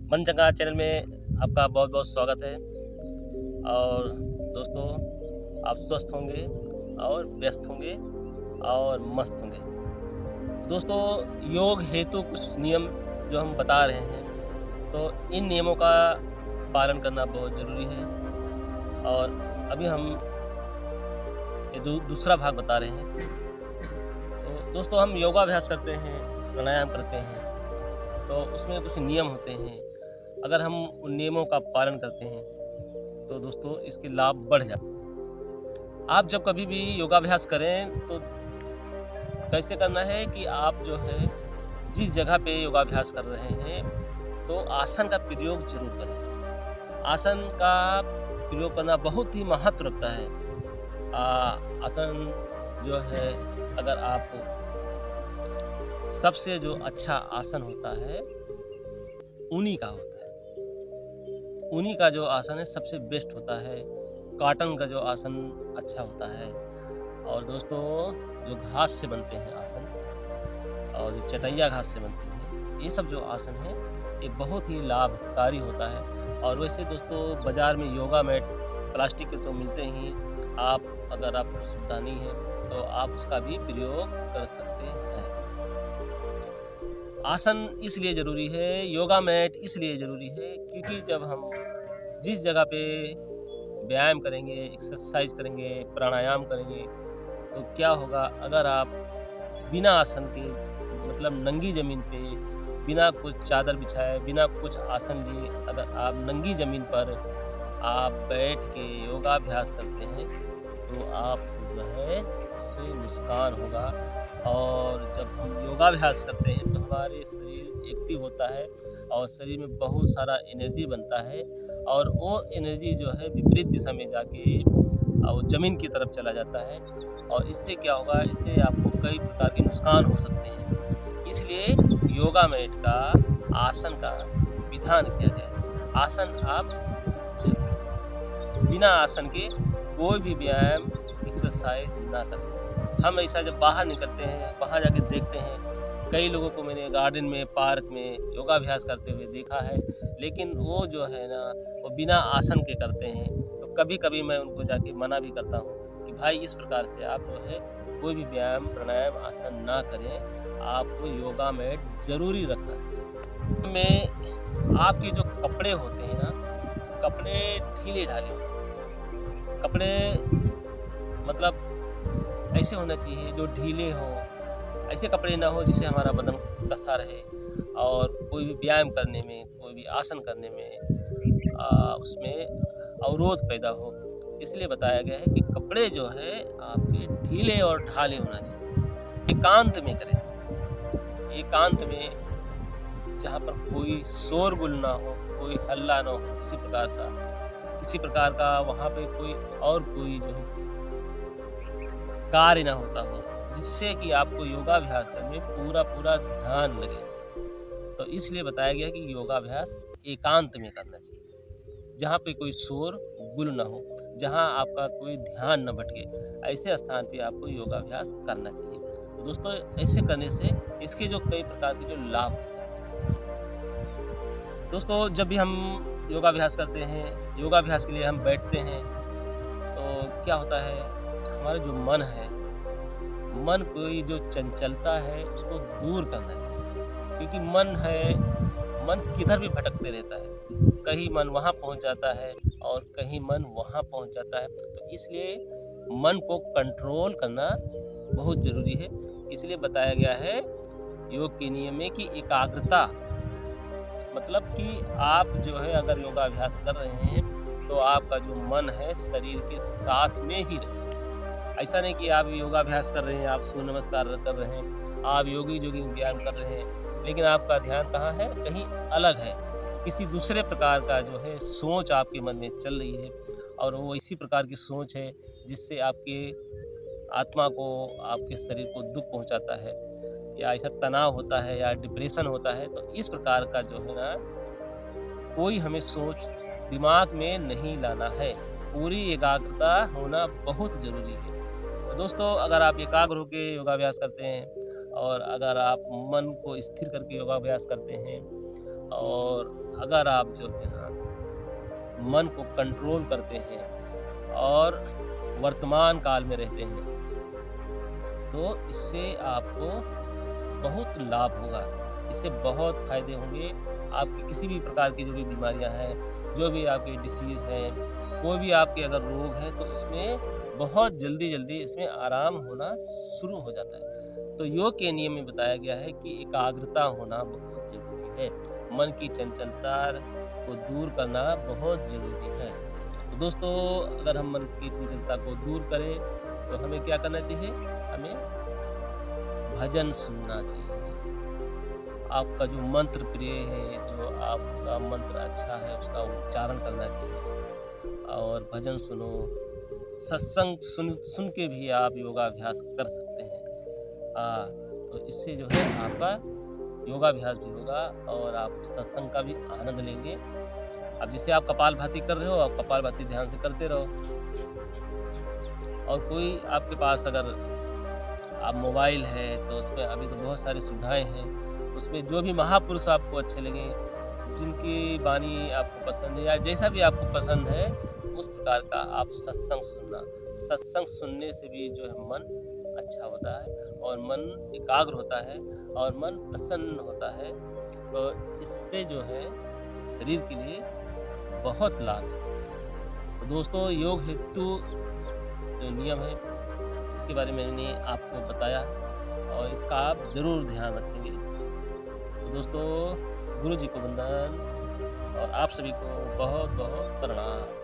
मन चंगा चैनल में आपका बहुत बहुत स्वागत है। और दोस्तों, आप स्वस्थ होंगे और व्यस्त होंगे और मस्त होंगे। दोस्तों, योग हेतु कुछ नियम जो हम बता रहे हैं, तो इन नियमों का पालन करना बहुत ज़रूरी है। और अभी हम ये दूसरा भाग बता रहे हैं। तो दोस्तों, हम योगाभ्यास करते हैं, प्राणायाम करते हैं, तो उसमें कुछ नियम होते हैं। अगर हम उन नियमों का पालन करते हैं तो दोस्तों इसके लाभ बढ़ जाते हैं। आप जब कभी भी योगाभ्यास करें तो कैसे करना है कि आप जो है जिस जगह पे योगाभ्यास कर रहे हैं तो आसन का प्रयोग जरूर करें। आसन का प्रयोग करना बहुत ही महत्व रखता है। आसन जो है, अगर आप सबसे जो अच्छा आसन होता है ऊनी का होता है। ऊनी का जो आसन है सबसे बेस्ट होता है। कॉटन का जो आसन अच्छा होता है। और दोस्तों, जो घास से बनते हैं आसन और जो चटैया घास से बनती है, ये सब जो आसन है ये बहुत ही लाभकारी होता है। और वैसे दोस्तों, बाज़ार में योगा मैट प्लास्टिक के तो मिलते ही। अगर आपको सुविधा नहीं है तो आप उसका भी प्रयोग कर सकते हैं। आसन इसलिए ज़रूरी है, योगा मैट इसलिए ज़रूरी है क्योंकि जब हम जिस जगह पे व्यायाम करेंगे, एक्सरसाइज करेंगे, प्राणायाम करेंगे, तो क्या होगा अगर आप बिना आसन के, मतलब नंगी ज़मीन पे, बिना कुछ चादर बिछाए, बिना कुछ आसन लिए, अगर आप नंगी ज़मीन पर आप बैठ के योगाभ्यास करते हैं तो आपको जो है उससे नुकसान होगा। और जब हम योगाभ्यास करते हैं तो हमारे शरीर एक्टिव होता है और शरीर में बहुत सारा एनर्जी बनता है। और वो एनर्जी जो है विपरीत दिशा में जाके वो ज़मीन की तरफ चला जाता है। और इससे क्या होगा, इससे आपको कई प्रकार के नुकसान हो सकते हैं। इसलिए योगा मैट का आसन का विधान किया गया है। आसन आप बिना आसन के कोई भी व्यायाम एक्सरसाइज ना करें। हम ऐसा जब बाहर निकलते हैं, वहाँ जाके देखते हैं, कई लोगों को मैंने गार्डन में, पार्क में योगाभ्यास करते हुए देखा है, लेकिन वो जो है ना, वो बिना आसन के करते हैं। तो कभी-कभी मैं उनको जाके मना भी करता हूँ कि भाई, इस प्रकार से आप जो है कोई भी व्यायाम, प्राणायाम, आसन ना करें। आपको योगा मैट ज़रूरी रखना है। में आपके जो कपड़े होते हैं ना, कपड़े ढीले-ढाले होते हैं। कपड़े मतलब ऐसे होना चाहिए जो ढीले हों। ऐसे कपड़े ना हो जिससे हमारा बदन कसा रहे और कोई भी व्यायाम करने में, कोई भी आसन करने में उसमें अवरोध पैदा हो। इसलिए बताया गया है कि कपड़े जो है आपके ढीले और ढाले होना चाहिए। एकांत में करें, एकांत में, जहाँ पर कोई शोरगुल ना हो, कोई हल्ला ना हो, किसी प्रकार का वहाँ पे कोई जो है कार्य ना होता हो, जिससे कि आपको योगाभ्यास करने में पूरा ध्यान लगे। तो इसलिए बताया गया कि योगाभ्यास एकांत में करना चाहिए, जहाँ पे कोई शोर गुल ना हो, जहाँ आपका कोई ध्यान न भटके, ऐसे स्थान पे आपको योगाभ्यास करना चाहिए। तो दोस्तों, ऐसे करने से इसके जो कई प्रकार के जो लाभ होते हैं। दोस्तों, जब भी हम योगाभ्यास करते हैं, योगाभ्यास के लिए हम बैठते हैं, तो क्या होता है, हमारा जो मन है, मन कोई जो चंचलता है उसको दूर करना चाहिए। क्योंकि मन किधर भी भटकते रहता है। कहीं मन वहाँ पहुँच जाता है और कहीं मन वहाँ पहुँच जाता है। तो इसलिए मन को कंट्रोल करना बहुत ज़रूरी है। इसलिए बताया गया है योग के नियम में कि एकाग्रता, मतलब कि आप जो है अगर योगाभ्यास कर रहे हैं तो आपका जो मन है शरीर के साथ में ही रहे। ऐसा नहीं कि आप योगाभ्यास कर रहे हैं, आप सूर्य नमस्कार कर रहे हैं, आप योगी व्यायाम कर रहे हैं, लेकिन आपका ध्यान कहाँ है, कहीं अलग है। किसी दूसरे प्रकार का जो है सोच आपके मन में चल रही है और वो इसी प्रकार की सोच है जिससे आपके आत्मा को, आपके शरीर को दुख पहुंचाता है, या ऐसा तनाव होता है या डिप्रेशन होता है। तो इस प्रकार का जो है ना, कोई हमें सोच दिमाग में नहीं लाना है। पूरी एकाग्रता होना बहुत ज़रूरी है। तो दोस्तों, अगर आप एकाग्र होकर योगाभ्यास करते हैं और अगर आप मन को स्थिर करके योगाभ्यास करते हैं और अगर आप जो है ना मन को कंट्रोल करते हैं और वर्तमान काल में रहते हैं, तो इससे आपको बहुत लाभ होगा, इससे बहुत फ़ायदे होंगे। आपकी किसी भी प्रकार की जो भी बीमारियां हैं, जो भी आपकी डिसीज़ हैं, कोई भी आपके अगर रोग है, तो इसमें बहुत जल्दी इसमें आराम होना शुरू हो जाता है। तो योग के नियम में बताया गया है कि एकाग्रता होना बहुत ज़रूरी है, मन की चंचलता को दूर करना बहुत ज़रूरी है। तो दोस्तों, अगर हम मन की चंचलता को दूर करें तो हमें क्या करना चाहिए? हमें भजन सुनना चाहिए। आपका जो मंत्र प्रिय है, जो आपका मंत्र अच्छा है, उसका उच्चारण करना चाहिए और भजन सुनो। सत्संग सुन के भी आप योगाभ्यास कर सकते हैं। तो इससे जो है आपका योगाभ्यास भी होगा और आप सत्संग का भी आनंद लेंगे। अब जैसे आप कपालभाति कर रहे हो, आप कपालभाति ध्यान से करते रहो। और कोई आपके पास अगर आप मोबाइल है तो उसमें अभी तो बहुत सारी सुविधाएं हैं, उसमें जो भी महापुरुष आपको अच्छे लगे, जिनकी वाणी आपको पसंद है या जैसा भी आपको पसंद है, उस प्रकार का आप सत्संग सुनना। सत्संग सुनने से भी जो है मन अच्छा होता है और मन एकाग्र होता है और मन प्रसन्न होता है। तो इससे जो है शरीर के लिए बहुत लाभ है। तो दोस्तों, योग हेतु जो नियम है, इसके बारे में मैंने आपको बताया और इसका आप ज़रूर ध्यान रखेंगे। तो दोस्तों, गुरु जी को वंदन और आप सभी को बहुत बहुत प्रणाम।